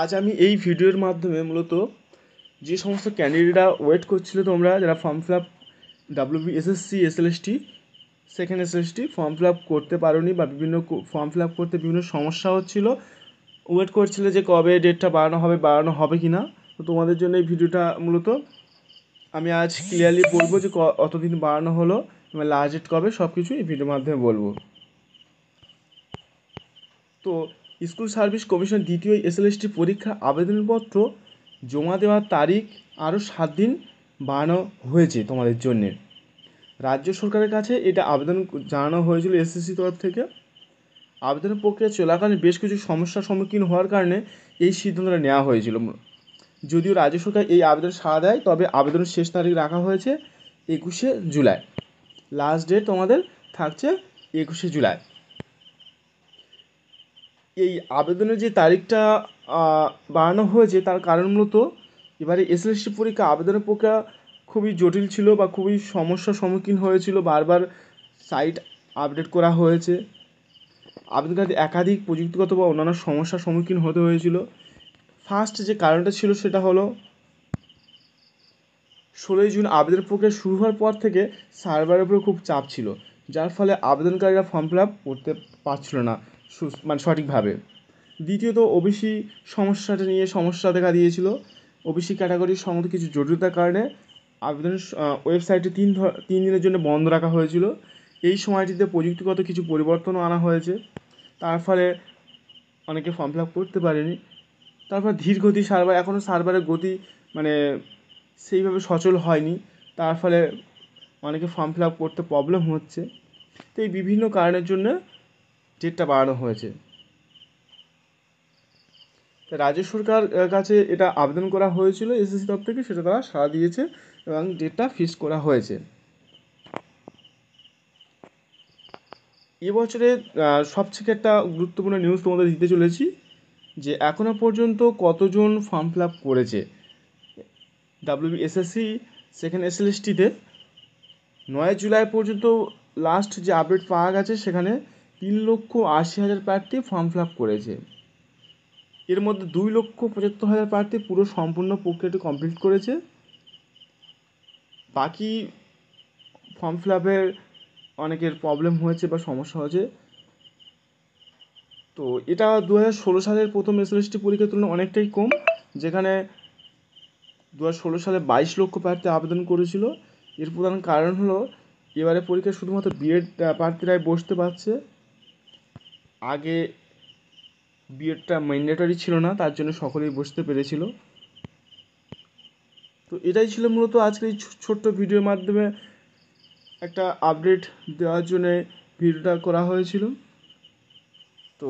আজ আমি এই ভিডিওর মাধ্যমে মূলত যে সমস্ত ক্যান্ডিডেটরা ওয়েট করছিল, তোমরা যারা form fill up WBSSC SLST second SLST form fill up করতে পারোনি বা বিভিন্ন ফর্ম ফিল আপ করতে বিভিন্ন সমস্যা হচ্ছিলো, ওয়েট করছিলে যে কবে ডেটটা বাড়ানো হবে কি না। তো তোমাদের জন্য এই ভিডিওটা মূলত আমি আজ ক্লিয়ারলি বলবো যে অতদিন বাড়ানো হলো এবং লাস্ট ডেট কবে, সব কিছু এই ভিডিওর মাধ্যমে বলবো। তো স্কুল সার্ভিস কমিশন দ্বিতীয় SLST পরীক্ষার আবেদনপত্র জমা দেওয়ার তারিখ আরও 7 দিন বাড়ানো হয়েছে তোমাদের জন্যে। রাজ্য সরকারের কাছে এটা আবেদন জানানো হয়েছিল SSC তরফ থেকে। আবেদনের প্রক্রিয়া চলাকালীন বেশ কিছু সমস্যার সম্মুখীন হওয়ার কারণে এই সিদ্ধান্তটা নেওয়া হয়েছিল। যদিও রাজ্য সরকার এই আবেদন সাড়া দেয়, তবে আবেদনের শেষ তারিখ রাখা হয়েছে 21শে জুলাই। লাস্ট ডেট তোমাদের থাকছে 21শে জুলাই। এই আবেদনের যে তারিখটা বাড়ানো হয়েছে তার কারণ মূলত এবারে SLST পরীক্ষা আবেদনের প্রক্রিয়া খুবই জটিল ছিল বা খুবই সমস্যার সম্মুখীন হয়েছিল। বারবার সাইট আপডেট করা হয়েছে, আবেদনকারীদের একাধিক প্রযুক্তিগত বা অন্যান্য সমস্যার সম্মুখীন হতে হয়েছিল। ফার্স্ট যে কারণটা ছিল সেটা হলো 16ই জুন আবেদন প্রক্রিয়া শুরু হওয়ার পর থেকে সার্ভারের উপরে খুব চাপ ছিল, যার ফলে আবেদনকারীরা ফর্ম ফিল আপ করতে পারছিল না সঠিকভাবে। দ্বিতীয়ত OBC সমস্যাটা নিয়ে সমস্যা দেখা দিয়েছিল। OBC ক্যাটাগরির সংগত কিছু জটিলতার কারণে আবেদনের ওয়েবসাইটটি 3 দিনের জন্য বন্ধ রাখা হয়েছিল। এই সময়টিতে প্রযুক্তিগত কিছু পরিবর্তনও আনা হয়েছে, তার ফলে অনেকে ফর্ম ফিল আপ করতে পারেনি। তারপর ধীরগতি সার্ভার, এখনও সার্ভারের গতি সেইভাবে সচল হয়নি, তার ফলে অনেকে ফর্ম ফিল আপ করতে প্রবলেম হচ্ছে। তো এই বিভিন্ন কারণের জন্য ডেটটা বাড়ানো হয়েছে। রাজ্য সরকার কাছে এটা আবেদন করা হয়েছিল SSC তরফ থেকে, সেটা তারা সাড়া দিয়েছে এবং ডেটটা ফিক্স করা হয়েছে। এবছরে সবথেকে একটা গুরুত্বপূর্ণ নিউজ তোমাদের দিতে চলেছি যে এখনও পর্যন্ত কতজন ফর্ম ফিল আপ করেছে WBSSC সেকেন্ড SLSTতে। 9 জুলাই পর্যন্ত লাস্ট যে আপডেট পাওয়া গেছে, সেখানে 3,80,000 প্রার্থী ফর্ম ফিল আপ করেছে। এর মধ্যে 2,75,000 প্রার্থী পুরো সম্পূর্ণ প্রক্রিয়াটি কমপ্লিট করেছে। বাকি ফর্ম ফিল আপের অনেকের প্রবলেম হয়েছে বা সমস্যা হয়েছে। তো এটা 2016 সালের প্রথম SLST পরীক্ষার তুলনায় অনেকটাই কম, যেখানে 2016 সালে 22 লক্ষ প্রার্থী আবেদন করেছিল। এর প্রধান কারণ হলো এবারে পরীক্ষায় শুধুমাত্র B.Ed প্রার্থীরাই বসতে পারছে। আগে B.Edটা ম্যান্ডেটরি ছিল না, তার জন্য সকলেই বসতে পেরেছিল। তো এটাই ছিল মূলত আজকে এই ছোট্ট ভিডিওর মাধ্যমে একটা আপডেট দেওয়ার জন্য ভিডিওটা করা হয়েছিল। তো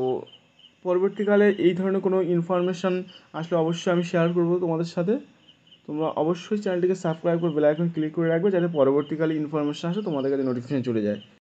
পরবর্তীকালে এই ধরনের কোনো ইনফরমেশান আসলে অবশ্যই আমি শেয়ার করব তোমাদের সাথে। তোমরা অবশ্যই চ্যানেলটিকে সাবস্ক্রাইব করে বেল আইকন ক্লিক করে রাখবে, যাতে পরবর্তীকালে ইনফরমেশান আসে তোমাদের কাছে নোটিফিকেশন চলে যায়।